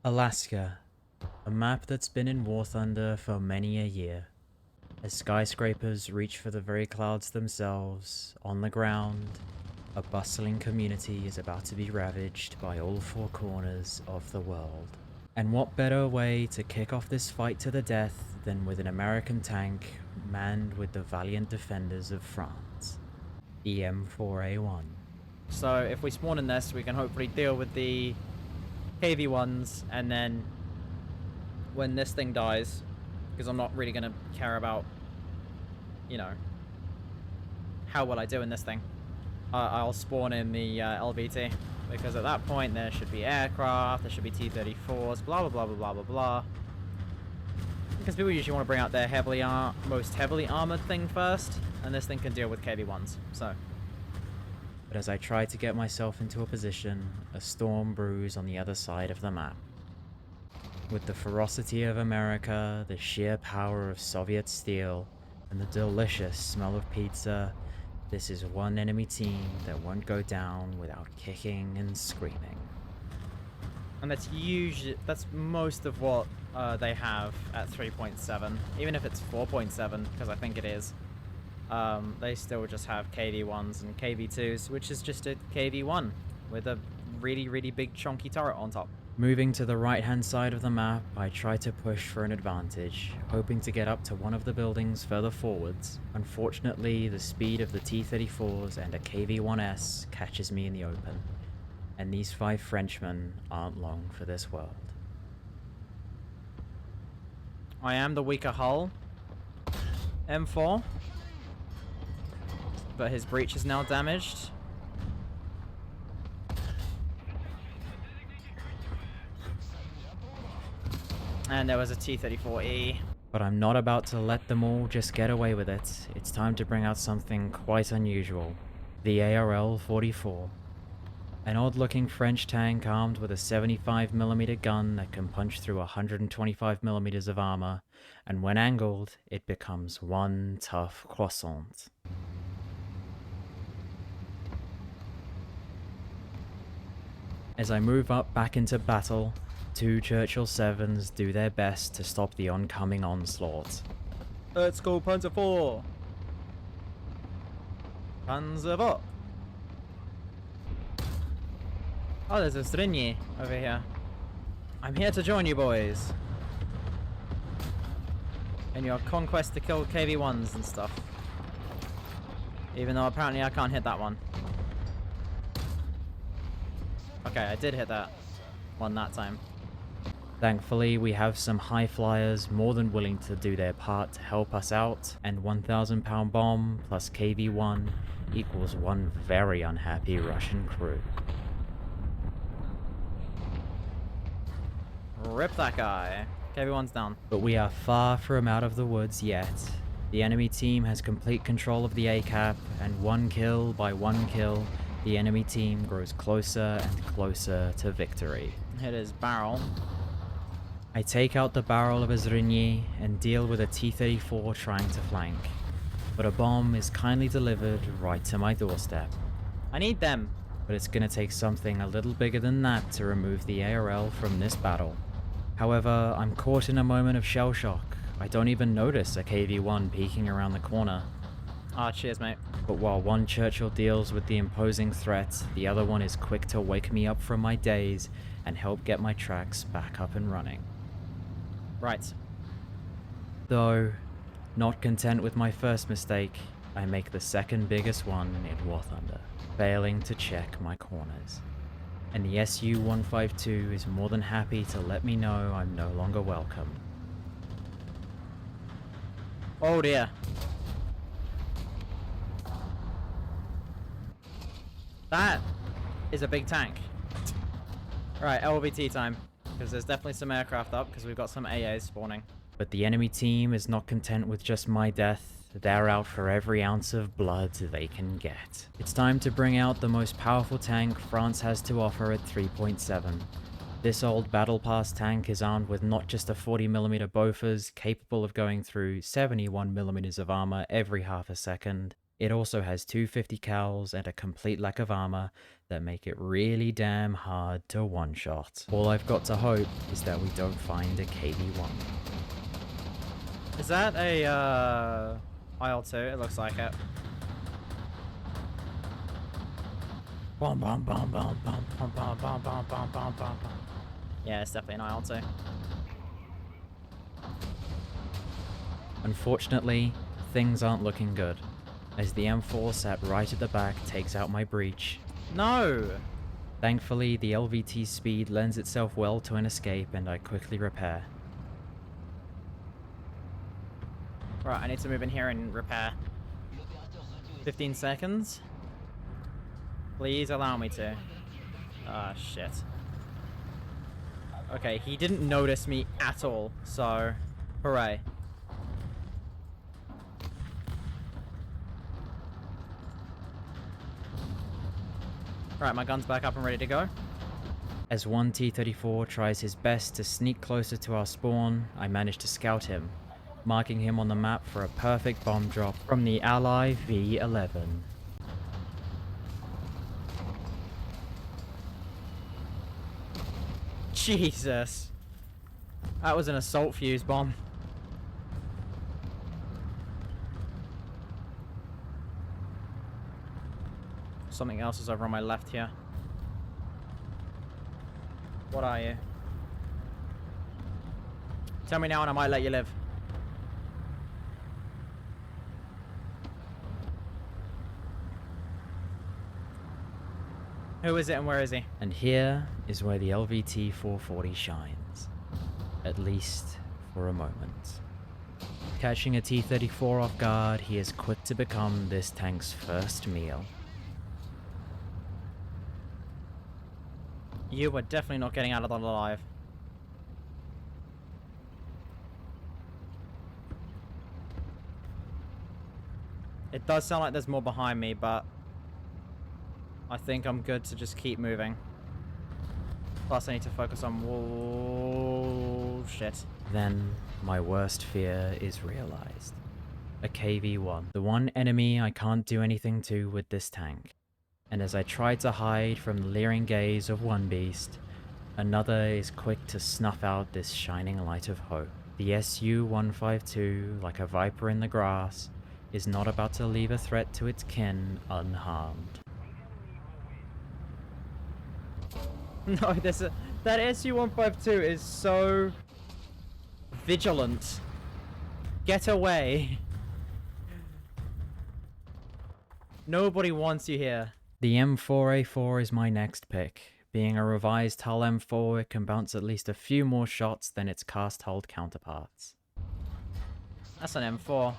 Alaska, a map that's been in War Thunder for many a year. As skyscrapers reach for the very clouds themselves, on the ground, a bustling community is about to be ravaged by all four corners of the world. And what better way to kick off this fight to the death than with an American tank manned with the valiant defenders of France, the M4A1. So if we spawn in this, we can hopefully deal with the KV-1s, and then when this thing dies, because I'm not really going to care about, you know, how well I do in this thing, I'll spawn in the LVT, because at that point there should be aircraft, there should be T-34s, blah blah blah blah blah blah blah. Because people usually want to bring out their most heavily armored thing first, and this thing can deal with KV-1s, so... But as I try to get myself into a position, a storm brews on the other side of the map. With the ferocity of America, the sheer power of Soviet steel, and the delicious smell of pizza, this is one enemy team that won't go down without kicking and screaming. And that's most of what they have at 3.7, even if it's 4.7, because I think it is. They still just have KV-1s and KV-2s, which is just a KV-1 with a really, really big chunky turret on top. Moving to the right-hand side of the map, I try to push for an advantage, hoping to get up to one of the buildings further forwards. Unfortunately, the speed of the T-34s and a KV-1S catches me in the open, and these 5 Frenchmen aren't long for this world. I am the weaker hull, M4, but his breach is now damaged. And there was a T-34E. But I'm not about to let them all just get away with it. It's time to bring out something quite unusual. The ARL-44. An odd-looking French tank armed with a 75mm gun that can punch through 125mm of armor, and when angled, it becomes one tough croissant. As I move up back into battle, 2 Churchill 7s do their best to stop the oncoming onslaught. Let's go Panzer IV! Panzer IV! Oh, there's a Zrinyi over here. I'm here to join you boys. In your conquest to kill KV-1s and stuff. Even though apparently I can't hit that one. Okay, I did hit that one that time. Thankfully, we have some high flyers more than willing to do their part to help us out, and 1,000-pound bomb plus KV-1 equals one very unhappy Russian crew. Rip that guy. KV-1's down. But we are far from out of the woods yet. The enemy team has complete control of the ACAP, and one kill by one kill, the enemy team grows closer and closer to victory. Hit his barrel. I take out the barrel of a Zrinyi and deal with a T-34 trying to flank. But a bomb is kindly delivered right to my doorstep. I need them. But it's gonna take something a little bigger than that to remove the ARL from this battle. However, I'm caught in a moment of shell shock. I don't even notice a KV-1 peeking around the corner. Ah, cheers, mate. But while one Churchill deals with the imposing threat, the other one is quick to wake me up from my daze and help get my tracks back up and running. Right. Though, not content with my first mistake, I make the second biggest one in War Thunder, failing to check my corners. And the Su-152 is more than happy to let me know I'm no longer welcome. Oh dear. That is a big tank. Right, LVT time. Because there's definitely some aircraft up, because we've got some AAs spawning. But the enemy team is not content with just my death. They're out for every ounce of blood they can get. It's time to bring out the most powerful tank France has to offer at 3.7. This old Battle Pass tank is armed with not just a 40mm Bofors capable of going through 71mm of armor every half a second, It also has 250 cals and a complete lack of armor that make it really damn hard to one-shot. All I've got to hope is that we don't find a KV-1. Is that a IL-2? It looks like it. Bum, bum, bum, bum, bum, bum, bum, bum, bum, bum, bum, bum. Yeah, it's definitely an IL-2. Unfortunately, things aren't looking good, as the M4 sat right at the back takes out my breech. No! Thankfully, the LVT speed lends itself well to an escape and I quickly repair. Right, I need to move in here and repair. 15 seconds. Please allow me to. Ah, shit. Okay, he didn't notice me at all, so hooray. Right, my gun's back up and ready to go. As one T-34 tries his best to sneak closer to our spawn, I manage to scout him, marking him on the map for a perfect bomb drop from the Ally V11. Jesus. That was an assault fuse bomb. Something else is over on my left here. What are you? Tell me now and I might let you live. Who is it and where is he? And here is where the LVT 440 shines. At least for a moment. Catching a T-34 off guard, he is quick to become this tank's first meal. You were definitely not getting out of that alive. It does sound like there's more behind me, but I think I'm good to just keep moving. Plus I need to focus on... Whoa, shit. Then, my worst fear is realized. A KV-1. The one enemy I can't do anything to with this tank. And as I try to hide from the leering gaze of one beast, another is quick to snuff out this shining light of hope. The SU-152, like a viper in the grass, is not about to leave a threat to its kin unharmed. No, that SU-152 is so vigilant. Get away. Nobody wants you here. The M4A4 is my next pick. Being a revised hull M4, it can bounce at least a few more shots than its cast-hulled counterparts. That's an M4.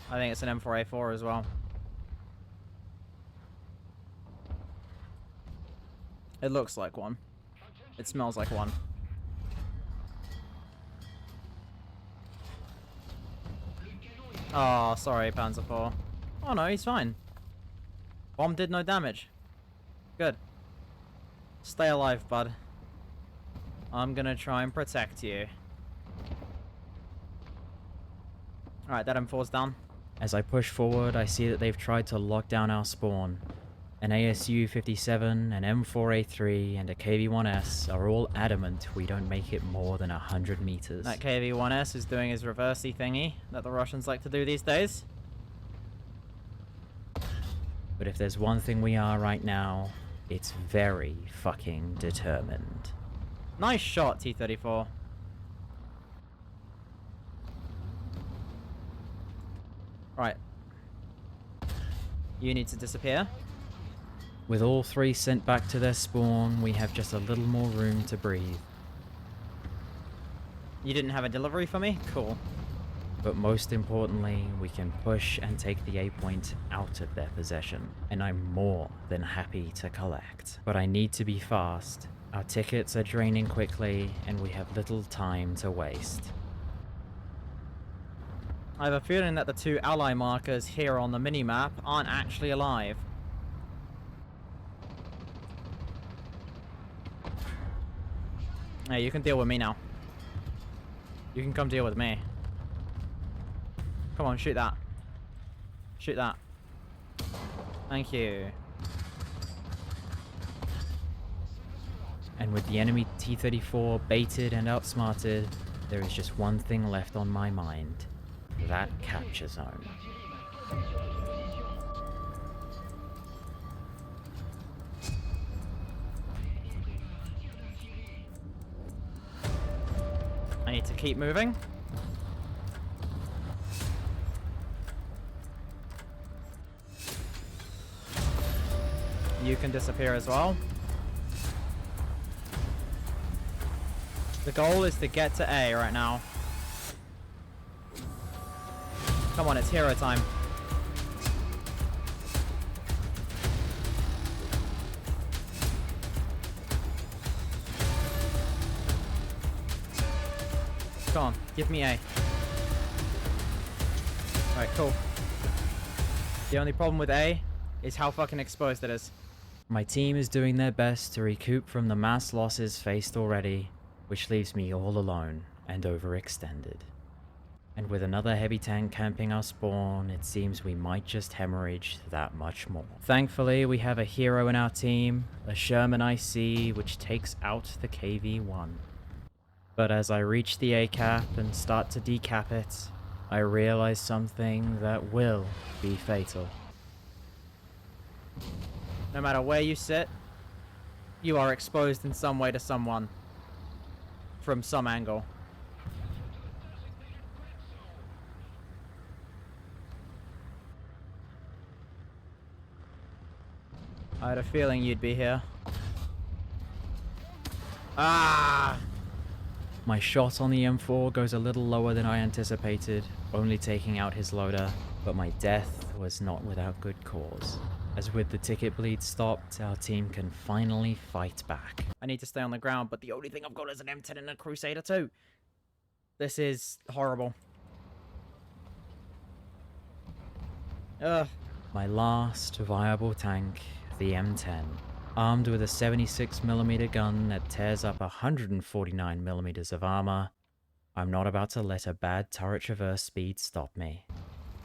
I think it's an M4A4 as well. It looks like one. It smells like one. Oh, sorry, Panzer IV. Oh no, he's fine. Bomb did no damage. Good. Stay alive, bud. I'm gonna try and protect you. Alright, that M4's down. As I push forward, I see that they've tried to lock down our spawn. An ASU-57, an M4A3, and a KV-1S are all adamant we don't make it more than 100 meters. That KV-1S is doing his reversey thingy that the Russians like to do these days. But if there's one thing we are right now, it's very fucking determined. Nice shot, T-34. Right. You need to disappear. With all three sent back to their spawn, we have just a little more room to breathe. You didn't have a delivery for me? Cool. But most importantly, we can push and take the A-point out of their possession, and I'm more than happy to collect. But I need to be fast. Our tickets are draining quickly, and we have little time to waste. I have a feeling that the two ally markers here on the minimap aren't actually alive. Hey, you can deal with me now. You can come deal with me. Come on, shoot that. Shoot that. Thank you. And with the enemy T-34 baited and outsmarted, there is just one thing left on my mind. That capture zone. I need to keep moving. You can disappear as well. The goal is to get to A right now. Come on, it's hero time. Come on, give me A. Alright, cool. The only problem with A is how fucking exposed it is. My team is doing their best to recoup from the mass losses faced already, which leaves me all alone and overextended. And with another heavy tank camping our spawn, it seems we might just hemorrhage that much more. Thankfully, we have a hero in our team, a Sherman IC, which takes out the KV-1. But as I reach the A-cap and start to decap it, I realize something that will be fatal. No matter where you sit, you are exposed in some way to someone. From some angle. I had a feeling you'd be here. Ah! My shot on the M4 goes a little lower than I anticipated, only taking out his loader, but my death was not without good cause. As with the ticket bleed stopped, our team can finally fight back. I need to stay on the ground, but the only thing I've got is an M10 and a Crusader 2. This is horrible. Ugh. My last viable tank, the M10, armed with a 76mm gun that tears up 149mm of armor, I'm not about to let a bad turret traverse speed stop me.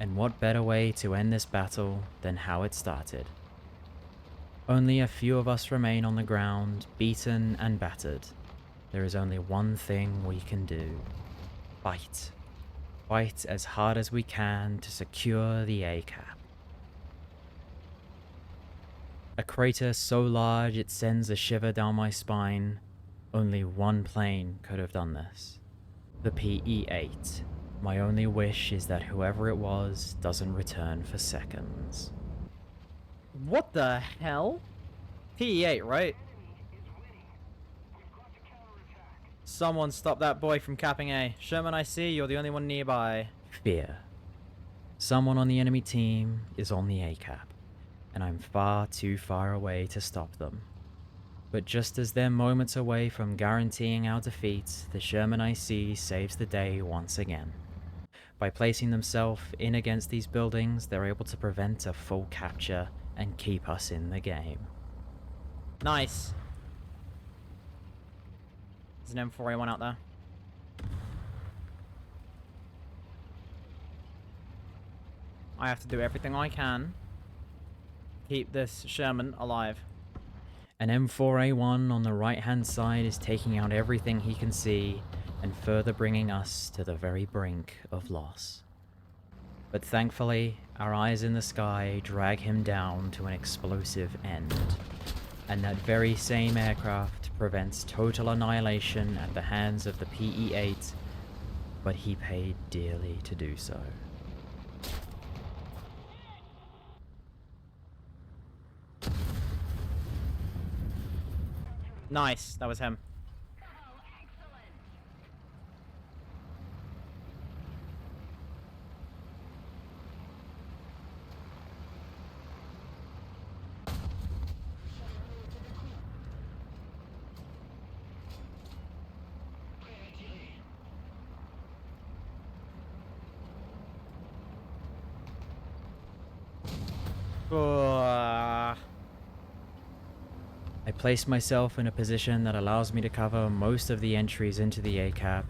And what better way to end this battle than how it started? Only a few of us remain on the ground, beaten and battered. There is only one thing we can do. Fight. Fight as hard as we can to secure the A-cap. A crater so large it sends a shiver down my spine. Only one plane could have done this. The PE-8. My only wish is that whoever it was doesn't return for seconds. What the hell? PE-8, right? Someone stop that boy from capping A. Sherman, I see you're the only one nearby. Fear. Someone on the enemy team is on the A-cap, and I'm far too far away to stop them. But just as they're moments away from guaranteeing our defeat, the Sherman IC saves the day once again. By placing themselves in against these buildings, they're able to prevent a full capture and keep us in the game. Nice. There's an M4A1 out there. I have to do everything I can to keep this Sherman alive. An M4A1 on the right hand side is taking out everything he can see and further bringing us to the very brink of loss. But thankfully, our eyes in the sky drag him down to an explosive end, and that very same aircraft prevents total annihilation at the hands of the PE-8, but he paid dearly to do so. Nice, that was him. I place myself in a position that allows me to cover most of the entries into the A-cap.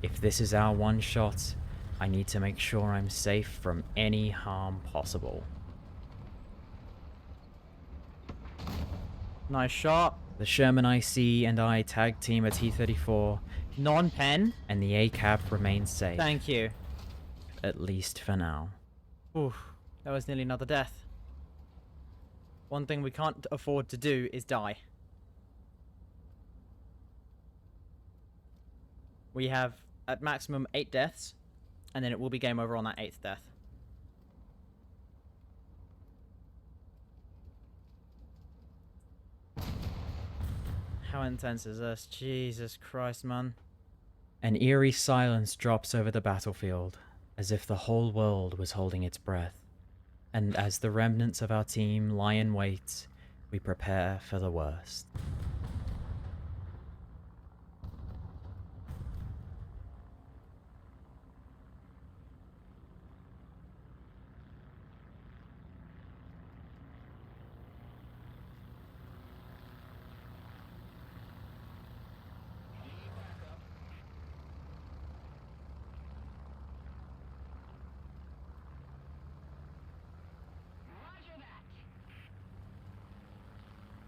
If this is our one shot, I need to make sure I'm safe from any harm possible. Nice shot. The Sherman IC and I tag team a T-34, Non-pen. and the ACAP remains safe. Thank you. At least for now. Oof, that was nearly another death. One thing we can't afford to do is die. We have, at maximum, 8 deaths, and then it will be game over on that 8th death. How intense is this? Jesus Christ, man. An eerie silence drops over the battlefield, as if the whole world was holding its breath. And as the remnants of our team lie in wait, we prepare for the worst.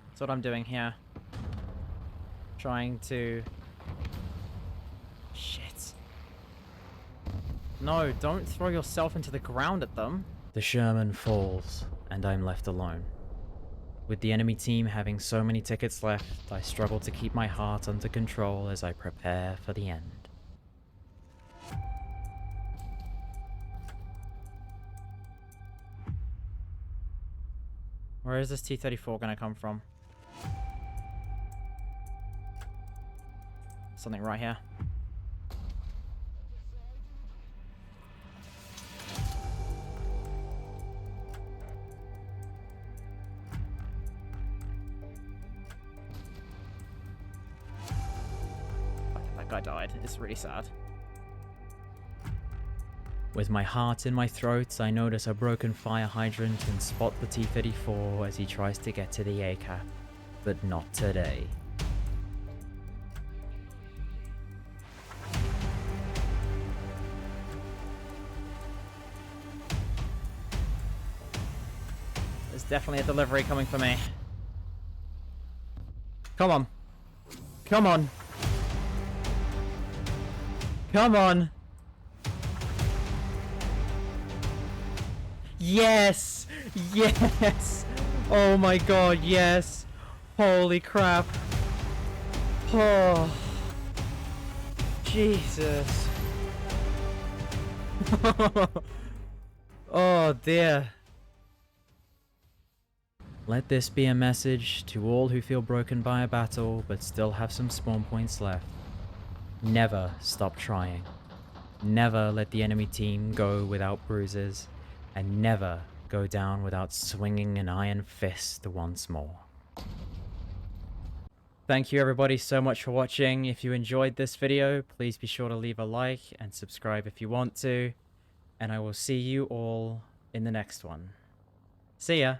That's what I'm doing here. Trying to... Shit. No, don't throw yourself into the ground at them. The Sherman falls, and I'm left alone. With the enemy team having so many tickets left, I struggle to keep my heart under control as I prepare for the end. Where is this T-34 gonna come from? Something right here. Fuck, that guy died. It's really sad. With my heart in my throat, I notice a broken fire hydrant and spot the T-34 as he tries to get to the ACAP. But not today. There's definitely a delivery coming for me. Come on. Come on. Come on. Yes! Yes! Oh my god, yes! Holy crap. Oh. Jesus. Oh dear. Let this be a message to all who feel broken by a battle but still have some spawn points left. Never stop trying. Never let the enemy team go without bruises, and never go down without swinging an iron fist once more. Thank you everybody so much for watching. If you enjoyed this video, please be sure to leave a like and subscribe if you want to. And I will see you all in the next one. See ya!